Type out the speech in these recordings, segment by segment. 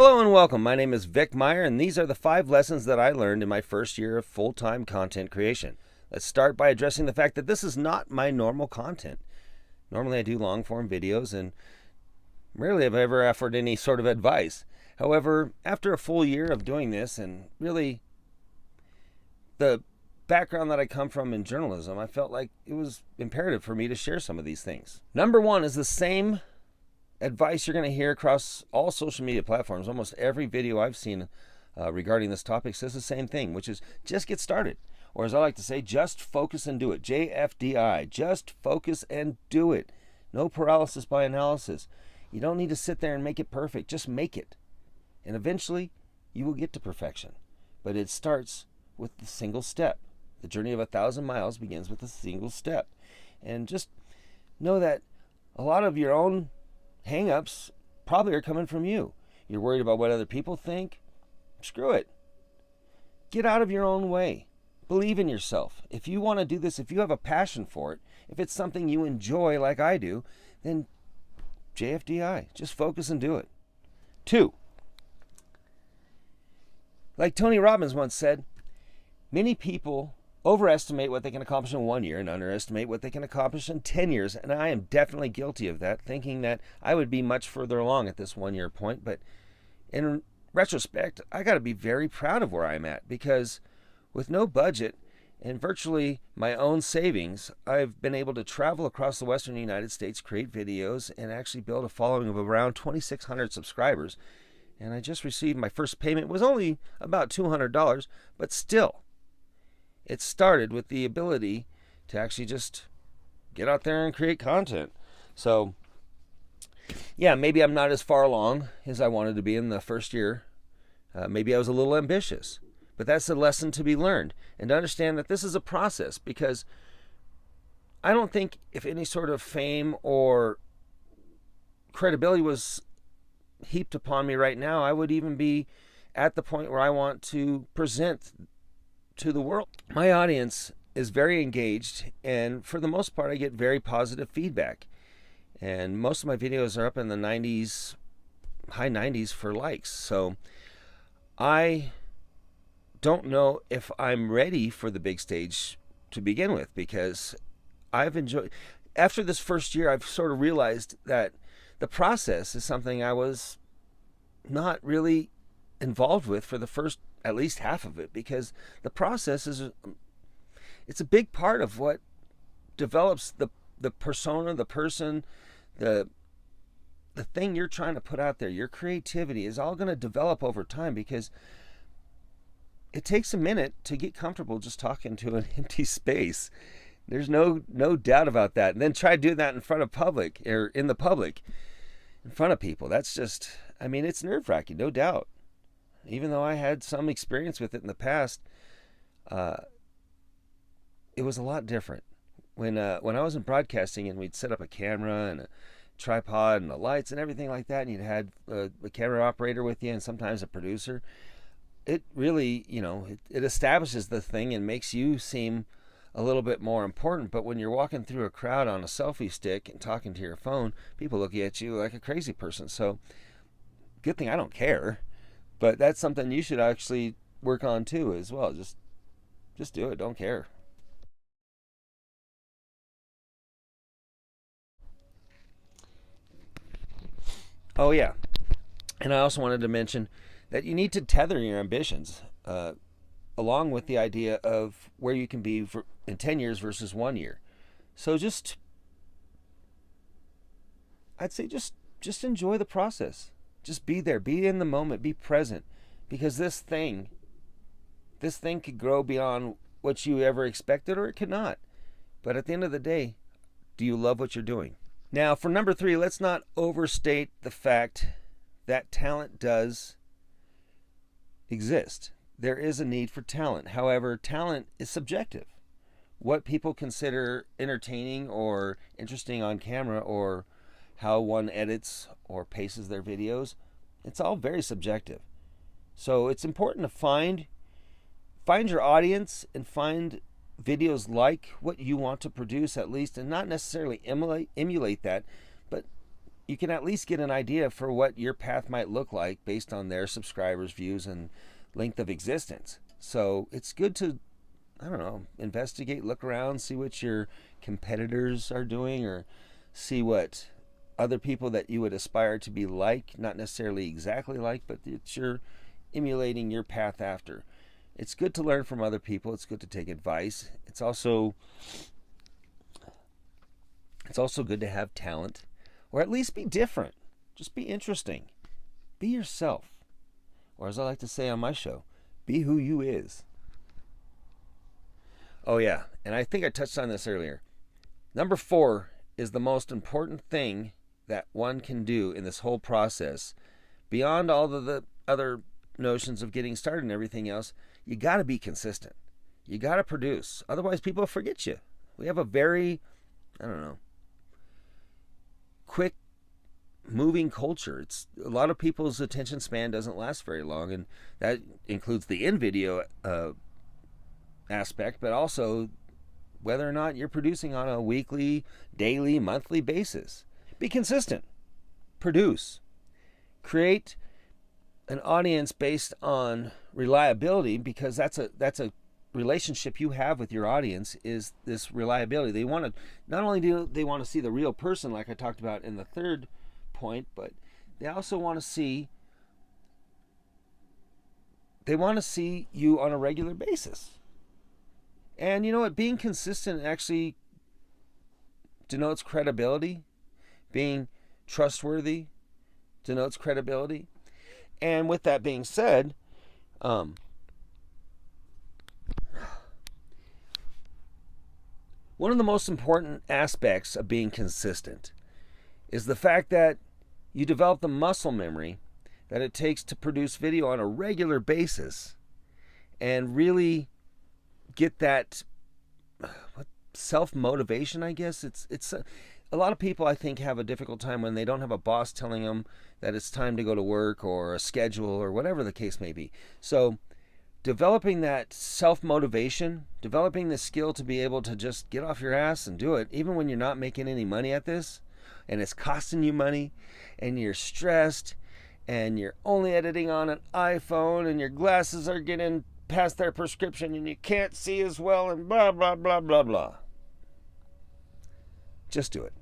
Hello and welcome. My name is Vic Meyer, and these are the 5 lessons that I learned in my first year of full-time content creation. Let's start by addressing the fact that this is not my normal content. Normally I do long-form videos, and rarely have I ever offered any sort of advice. However, after a full year of doing this, and really the background that I come from in journalism, I felt like it was imperative for me to share some of these things. Number 1 is the same advice you're going to hear across all social media platforms. Almost every video I've seen regarding this topic says the same thing, which is just get started. Or as I like to say, just focus and do it. JFDI, just focus and do it. No paralysis by analysis. You don't need to sit there and make it perfect. Just make it. And eventually, you will get to perfection. But it starts with the single step. The journey of 1,000 miles begins with a single step. And just know that a lot of your own hang-ups probably are coming from you. You're worried about what other people think. Screw it. Get out of your own way. Believe in yourself. If you want to do this, if you have a passion for it, if it's something you enjoy like I do, then JFDI. Just focus and do it. 2. Like Tony Robbins once said, many people overestimate what they can accomplish in 1 year and underestimate what they can accomplish in 10 years. And I am definitely guilty of that, thinking that I would be much further along at this 1 year point. But in retrospect, I got to be very proud of where I'm at, because with no budget and virtually my own savings, I've been able to travel across the western United States, create videos, and actually build a following of around 2,600 subscribers. And I just received my first payment. It was only about $200, but still, it started with the ability to actually just get out there and create content. So, yeah, maybe I'm not as far along as I wanted to be in the first year. Maybe I was a little ambitious. But that's a lesson to be learned. And to understand that this is a process, because I don't think if any sort of fame or credibility was heaped upon me right now, I would even be at the point where I want to present to the world. My audience is very engaged, and for the most part I get very positive feedback, and most of my videos are up in the 90s, high 90s for likes. So I don't know if I'm ready for the big stage to begin with, because I've enjoyed, after this first year, I've sort of realized that the process is something I was not really involved with for the first at least half of it, because the process is, it's a big part of what develops the persona, the person, the thing you're trying to put out there. Your creativity is all going to develop over time, because it takes a minute to get comfortable just talking to an empty space. There's no doubt about that. And then try to do that in front of public, or in the public, in front of people. That's just, I mean, it's nerve-wracking, no doubt. Even though I had some experience with it in the past, it was a lot different. When I was in broadcasting and we'd set up a camera and a tripod and the lights and everything like that, and you'd had a camera operator with you and sometimes a producer, it really, it establishes the thing and makes you seem a little bit more important. But when you're walking through a crowd on a selfie stick and talking to your phone, people look at you like a crazy person. So good thing I don't care. But that's something you should actually work on too as well. Just do it. Don't care. Oh yeah. And I also wanted to mention that you need to tether your ambitions along with the idea of where you can be in 10 years versus 1 year. So I'd say just enjoy the process. Just be there, be in the moment, be present, because this thing could grow beyond what you ever expected, or it could not. But at the end of the day, do you love what you're doing? Now, for number 3, let's not overstate the fact that talent does exist. There is a need for talent. However, talent is subjective. What people consider entertaining or interesting on camera, or how one edits or paces their videos, it's all very subjective. So it's important to find your audience and find videos like what you want to produce, at least, and not necessarily emulate that, but you can at least get an idea for what your path might look like based on their subscribers, views, and length of existence. So it's good to, I don't know, investigate, look around, see what your competitors are doing, or see what other people that you would aspire to be like, not necessarily exactly like, but that you're emulating your path after. It's good to learn from other people. It's good to take advice. It's also good to have talent, or at least be different. Just be interesting. Be yourself. Or as I like to say on my show, be who you is. Oh yeah, and I think I touched on this earlier. Number 4 is the most important thing that one can do in this whole process. Beyond all of the other notions of getting started and everything else, you got to be consistent. You got to produce. Otherwise, people forget you. We have a very, I don't know, quick moving culture. It's a lot of people's attention span doesn't last very long, and that includes the in-video aspect, but also whether or not you're producing on a weekly, daily, monthly basis. Be consistent. Produce. Create an audience based on reliability, because that's a relationship you have with your audience, is this reliability. They want to, not only do they want to see the real person like I talked about in the third point, but they also want to see you on a regular basis. And you know what? Being consistent actually denotes credibility. Being trustworthy denotes credibility. And with that being said, one of the most important aspects of being consistent is the fact that you develop the muscle memory that it takes to produce video on a regular basis and really get that self-motivation, I guess. It's a lot of people, I think, have a difficult time when they don't have a boss telling them that it's time to go to work, or a schedule, or whatever the case may be. So developing that self-motivation, developing the skill to be able to just get off your ass and do it, even when you're not making any money at this, and it's costing you money, and you're stressed, and you're only editing on an iPhone, and your glasses are getting past their prescription, and you can't see as well, and blah, blah, blah, blah, blah. Just do it.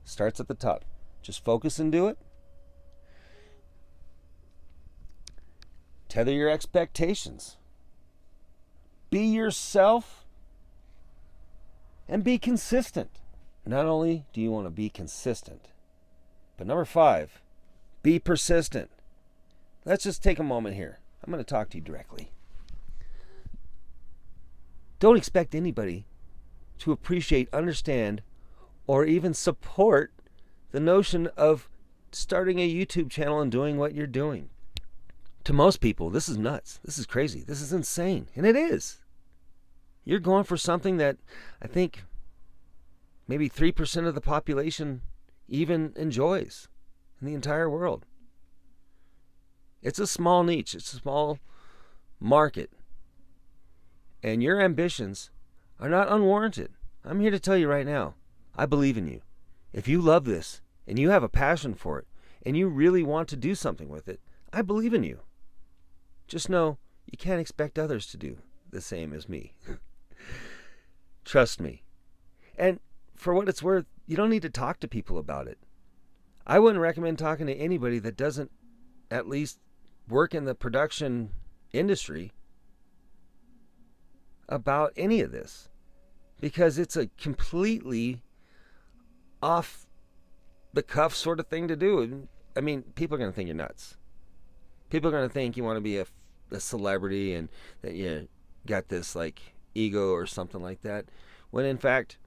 Starts at the top. Just focus and do it. Tether your expectations. Be yourself and be consistent. Not only do you want to be consistent, but number 5, be persistent. Let's just take a moment here. I'm going to talk to you directly. Don't expect anybody to appreciate, understand, or even support the notion of starting a YouTube channel and doing what you're doing. To most people, this is nuts. This is crazy. This is insane. And it is. You're going for something that I think maybe 3% of the population even enjoys in the entire world. It's a small niche. It's a small market. And your ambitions are not unwarranted. I'm here to tell you right now, I believe in you. If you love this and you have a passion for it and you really want to do something with it, I believe in you. Just know you can't expect others to do the same as me. Trust me. And for what it's worth, you don't need to talk to people about it. I wouldn't recommend talking to anybody that doesn't at least work in the production industry about any of this, because it's a completely off the cuff sort of thing to do. I mean, people are going to think you're nuts. People are going to think you want to be a celebrity and that you got this like ego or something like that, when in fact,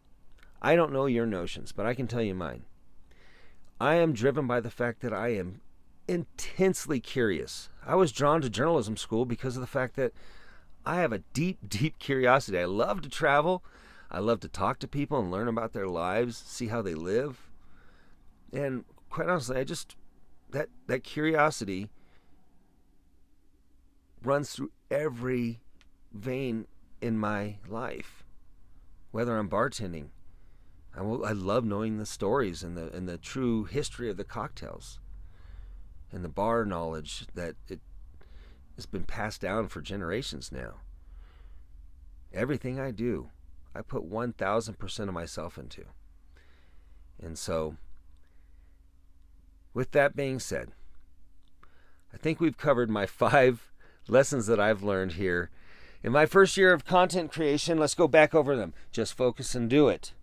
I don't know your notions, but I can tell you mine. I am driven by the fact that I am intensely curious. I was drawn to journalism school because of the fact that I have a deep, deep curiosity. I love to travel. I love to talk to people and learn about their lives, see how they live. And quite honestly, I just, that curiosity runs through every vein in my life. Whether I'm bartending, I love knowing the stories and the true history of the cocktails and the bar knowledge that it has been passed down for generations now. Everything I do, I put 1,000% of myself into. And so, with that being said, I think we've covered my 5 lessons that I've learned here. In my first year of content creation, let's go back over them. Just focus and do it.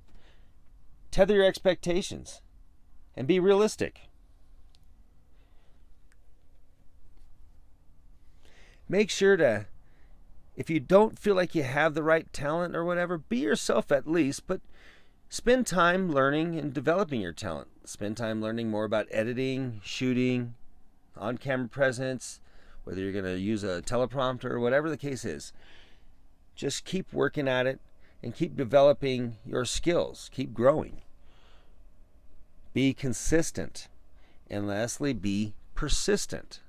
Tether your expectations and be realistic. Make sure to, if you don't feel like you have the right talent or whatever, be yourself at least, but spend time learning and developing your talent. Spend time learning more about editing, shooting, on-camera presence, whether you're going to use a teleprompter or whatever the case is. Just keep working at it and keep developing your skills. Keep growing. Be consistent. And lastly, be persistent.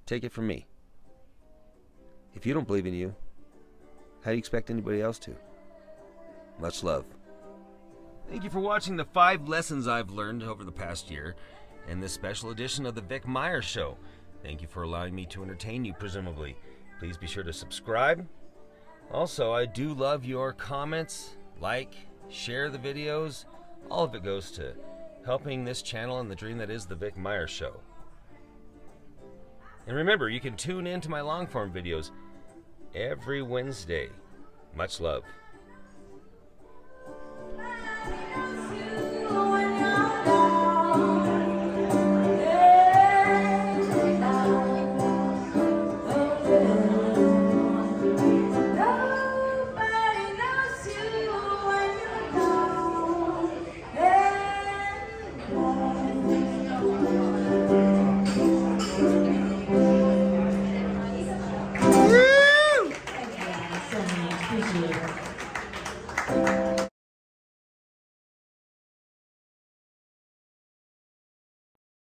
Take it from me. If you don't believe in you, how do you expect anybody else to? Much love. Thank you for watching the 5 lessons I've learned over the past year in this special edition of the Vic Myers Show. Thank you for allowing me to entertain you, presumably. Please be sure to subscribe. Also, I do love your comments, like, share the videos. All of it goes to helping this channel and the dream that is the Vic Myers Show. And remember, you can tune in to my long-form videos every Wednesday. Much love. So much. Appreciate it.